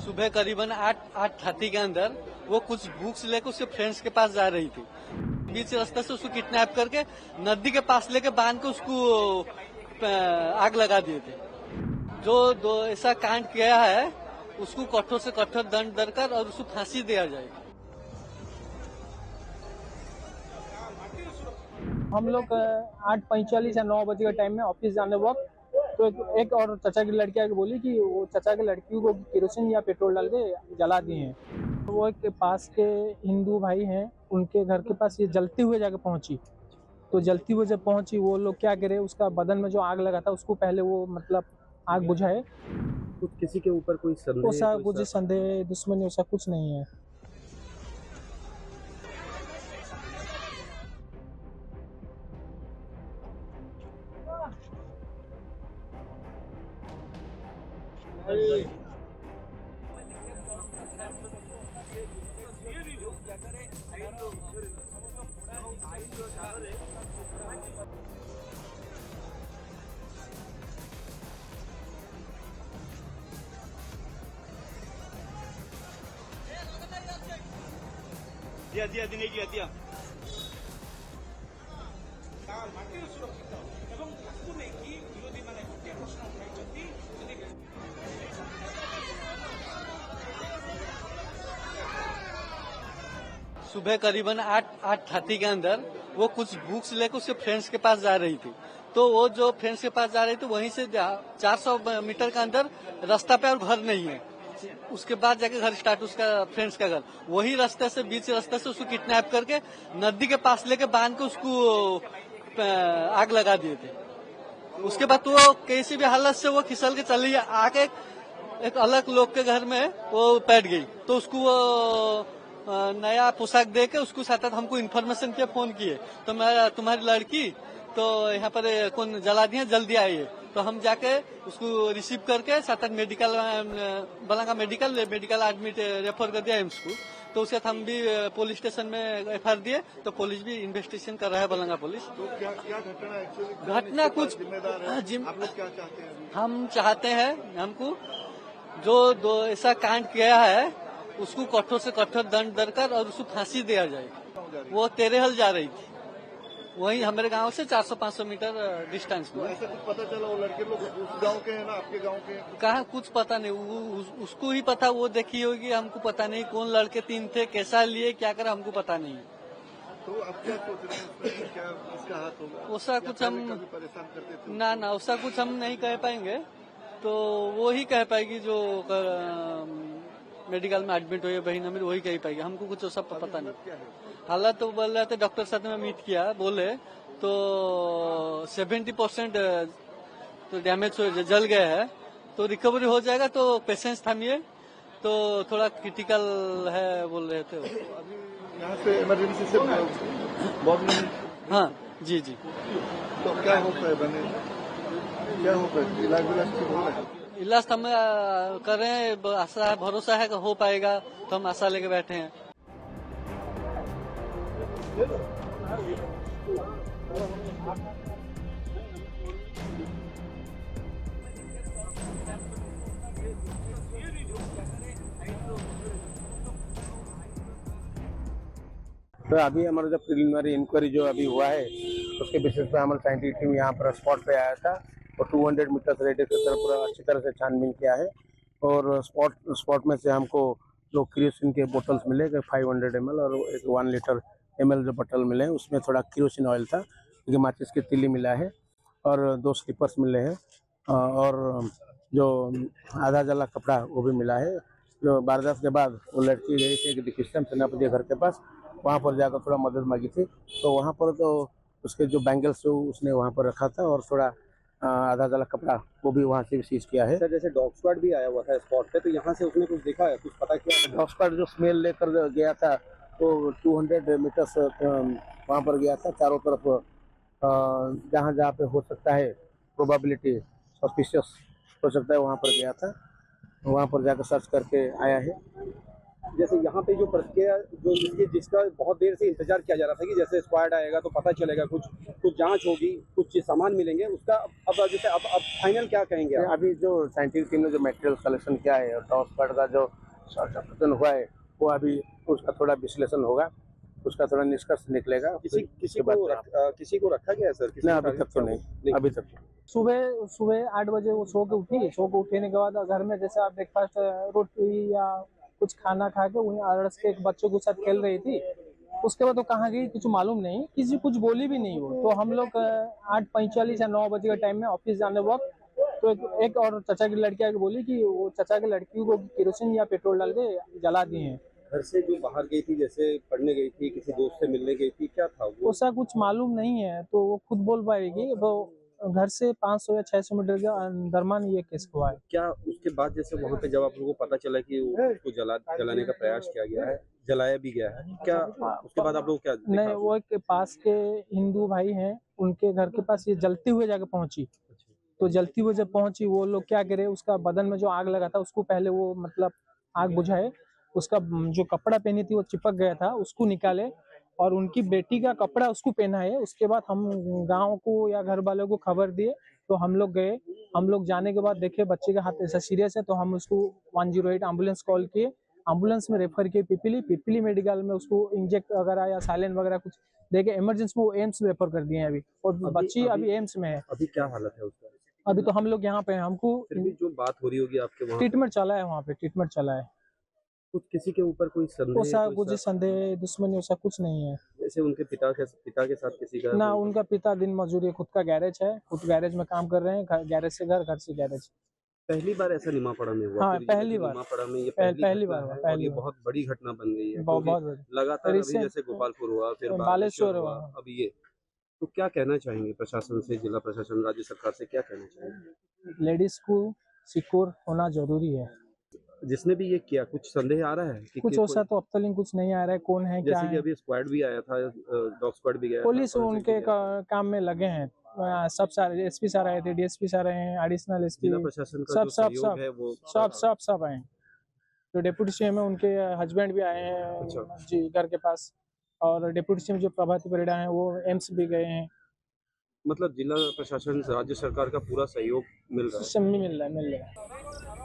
सुबह करीबन 8:30 के अंदर वो कुछ बुक्स लेकर उसके फ्रेंड्स के पास जा रही थी। बीच रास्ते से उसको किडनैप करके नदी के पास लेके बांध के उसको आग लगा दिए थे। जो ऐसा कांड किया है उसको कठोर से कठोर दंड देकर और उसको फांसी दिया जाएगी। हम लोग 8:45 या 9 बजे के टाइम में ऑफिस जाने वक्त तो एक और चाचा की लड़की आके बोली कि वो चाचा की लड़की को केरोसिन या पेट्रोल डाल के जला दिए हैं। तो वो एक पास के हिंदू भाई हैं, उनके घर के पास ये जलते हुए जाके पहुंची। तो जलती हुए जब पहुंची वो लोग क्या करे, उसका बदन में जो आग लगा था उसको पहले वो मतलब आग बुझाए। कुछ किसी के ऊपर कोई संदेह ऐसा कुछ संदेह दुश्मनी ऐसा कुछ नहीं है। दिया सुबह करीबन 8:30 के अंदर वो कुछ बुक्स लेकर उसके फ्रेंड्स के पास जा रही थी। तो वो जो फ्रेंड्स के पास जा रही थी वहीं से 400 मीटर के अंदर रास्ता पे और घर नहीं है। उसके बाद जाके घर स्टार्ट उसका फ्रेंड्स का घर, वही रास्ते से बीच रास्ते से उसको किडनैप करके नदी के पास लेके बांध के उसको आग लगा दिए थे। उसके बाद तो वो किसी भी हालत से वो खिसल के चली आके एक अलग लोग के घर में वो बैठ गई। तो उसको वो नया पोशाक दे के उसको साथ हमको इन्फॉर्मेशन किया, फोन किए तो मैं तुम्हारी लड़की तो यहाँ पर कौन जला दिया, जल्दी आइए। तो हम जाके उसको रिसीव करके साथ मेडिकल बलांगा मेडिकल एडमिट रेफर कर दिया एम्स को। तो उसके हम भी पुलिस स्टेशन में एफआईआर दिए। तो पुलिस भी इन्वेस्टिगेशन कर रहा है, बलांगा पुलिस। तो क्या घटना एक्चुअली घटना कुछ जिम्मेदार है, आप लोग क्या चाहते हैं? हम चाहते हैं हमको जो ऐसा कांड किया है उसको कठोर से कठोर दंड देकर और उसको फांसी दिया जाए। वो तेरेहल जा रही थी, वही हमारे गांव से 400-500 मीटर डिस्टेंस में। ऐसा कुछ पता चला वो लड़के लोग उस गांव के हैं ना आपके गांव के? कहा कुछ पता नहीं, उसको ही पता, वो देखी होगी, हमको पता नहीं कौन लड़के तीन थे, कैसा लिए, क्या करा, हमको पता नहीं। तो अब क्या सोच रहे हैं उसमें, क्या इसका हाथ होगा? उसका कुछ हम परेशान करते थे ना उसका कुछ हम नहीं कह पाएंगे। तो वो ही कह पाएगी जो मेडिकल में एडमिट हुई है बहन मेरी, वही कह पाएगी, हमको कुछ सब पता नहीं। हालत तो बोल रहे थे, डॉक्टर साथ में मीट किया, बोले तो 70% तो डैमेज जल गया है, तो रिकवरी हो जाएगा। तो पेशेंस थामिए, तो थोड़ा क्रिटिकल है बोल रहे थे। अभी यहाँ से इमरजेंसी से बहुत हाँ जी। तो क्या होता है बने, क्या होता है, इलाज ठीक हो रहा है? इलाज हम कर रहे हैं, आशा है, भरोसा है कि हो पाएगा, तो हम आशा लेके बैठे हैं। तो अभी हमारा जो प्रिलिमिनरी इंक्वायरी जो अभी हुआ है उसके बेसिस पे हमारा साइंटिफिक टीम यहाँ पर स्पॉट पे आया था और 200 मीटर रेडियस की तरफ पूरा अच्छी तरह से छानबीन किया है। और स्पॉट में से हमको जो केरोसिन के बोतल्स मिले 500 ml और एक 1 लीटर ml जो बोतल मिले हैं उसमें थोड़ा केरोसिन ऑयल था, क्योंकि माचिस की तीली मिला है और 2 स्लीपर्स मिले हैं और जो आधा जला कपड़ा वो भी मिला है। जो वारदात के बाद वो लड़की गई थी डिक्रिस्टन सेनापति घर के पास, वहाँ पर जाकर थोड़ा मदद मांगी थी। तो वहाँ पर तो उसके जो बैंगल्स जो उसने वहाँ पर रखा था और थोड़ा आधा जला कपड़ा वो भी वहाँ से सीज किया है। जैसे डॉग स्क्वाड भी आया हुआ था स्पॉट पे, तो यहाँ से उसने कुछ देखा है, कुछ पता किया? डॉग स्क्वाड जो स्मेल लेकर गया था तो 200 मीटर्स वहाँ पर गया था, चारों तरफ जहाँ जहाँ पे हो सकता है प्रोबेबिलिटी सस्पिशियस हो सकता है वहाँ पर गया था, वहाँ पर जाकर सर्च करके आया है। जैसे यहाँ पे जो प्रक्रिया जो जिसका बहुत देर से इंतजार किया जा रहा था कि जैसे स्क्वाड आएगा तो पता चलेगा, कुछ जांच होगी, कुछ सामान मिलेंगे, उसका अब जैसे अब फाइनल क्या कहेंगे आप? अभी जो साइंटिफिक टीम ने जो मटेरियल कलेक्शन किया है और टॉस स्क्वाड का जो सर्टिफिकेशन हुआ है वो अभी उसका थोड़ा विश्लेषण होगा, उसका थोड़ा निष्कर्ष निकलेगा। किसी को रखा गया है सर? नहीं, अभी तक तो नहीं, अभी तक तो। सुबह 8 बजे वो सो के उठने के बाद घर में जैसे आप ब्रेकफास्ट रोटी या कुछ खाना खा के वहीं अड़स के एक बच्चों के साथ खेल रही थी। उसके बाद वो कहाँ गई कुछ मालूम नहीं, किसी कुछ बोली भी नहीं वो। तो हम लोग 8:45 या 9 बजे के टाइम में ऑफिस जाने वक्त तो एक और चाचा की लड़की आके बोली कि वो चाचा की लड़की को केरोसिन या पेट्रोल डाल के जला दिए हैं। घर से जो बाहर गई थी, जैसे पढ़ने गई थी, किसी दोस्त से मिलने गई थी, क्या था वो? उसका कुछ मालूम नहीं है, तो वो खुद बोल पाएगी। वो घर से 500 या 600 मीटर के दरमियान ये केस हुआ है। क्या उसके बाद जैसे वहाँ पे जब आप लोगों को पता चला कि उसको जलाने का प्रयास किया गया है, जलाया भी गया है, क्या उसके बाद आप लोग क्या देखा? नहीं, वो एक पास के हिंदू भाई हैं, उनके घर के पास ये जलते हुए जाके पहुंची। तो जलती हुए जब पहुंची वो लोग क्या करे, उसका बदन में जो आग लगा था उसको पहले वो मतलब आग बुझाए, उसका जो कपड़ा पहनी थी वो चिपक गया था, उसको निकाले और उनकी बेटी का कपड़ा उसको पहनाए। उसके बाद हम गांव को या घर वालों को खबर दिए, तो हम लोग गए। हम लोग जाने के बाद देखे बच्चे का हाथ ऐसा सीरियस है, तो हम उसको 108 एम्बुलेंस कॉल किए, एम्बुलेंस में रेफर किए पिपली मेडिकल में। उसको इंजेक्ट वगैरह या साइलेंट वगैरह कुछ देके इमरजेंसी में वो एम्स रेफर कर दिए हैं अभी, और बच्ची अभी एम्स में है। अभी क्या हालत है उसका? अभी तो हम लोग यहाँ पे हैं, हमको फिर भी जो बात हो रही होगी आपके वहाँ, ट्रीटमेंट चला है, वहाँ पे ट्रीटमेंट चला है। कुछ किसी के ऊपर कोई संदेह? ऐसा कुछ संदेह दुश्मनी ऐसा कुछ नहीं है। जैसे उनके पिता के साथ किसी का ना, उनका पिता दिन मजदूरी, खुद का गैरेज है, खुद गैरेज में काम कर रहे हैं, गैरेज से घर, घर से गैरेज। पहली बार ऐसा निमापड़ा में हुआ? हाँ, पहली बार। निमापड़ा में ये पहली बार घटना है, पहली और ये बार। बहुत बड़ी घटना बन गई है। बहुत क्योंकि बड़ी। लगातार अभी recent- जैसे गोपालपुर हुआ, फिर बालेश्वर हुआ, हुआ। अभी ये, तो क्या कहना चाहेंगे प्रशासन से, जिला प्रशासन, राज्य सरकार से क्या कहना चाहेंगे? लेडीज को सिक्योर होना जरूरी है। जिसने भी ये किया, कुछ संदेह आ रहा है कि कुछ ऐसा तो अब तक कुछ नहीं आ रहा है, कौन है क्या जैसे कि है। अभी स्क्वाड भी आया था, डॉग स्क्वाड भी गया था, पुलिस forensic उनके भी गया था। काम में लगे हैं। सब सारे एसपी सर आए थे, डीएसपी सर आए हैं, एडिशनल एसपी, जिला प्रशासन का सब जो सब सहयोग सब है वो सब आए हैं। जो डिप्टी सीएम है उनके हस्बैंड भी आए हैं अच्छा। जी घर के पास, और डिप्टी सीएम जो प्रभाती परिड़ा है वो एम्स भी गए हैं। मतलब जिला प्रशासन, राज्य सरकार का पूरा सहयोग मिल रहा है। सब मिल रहा है।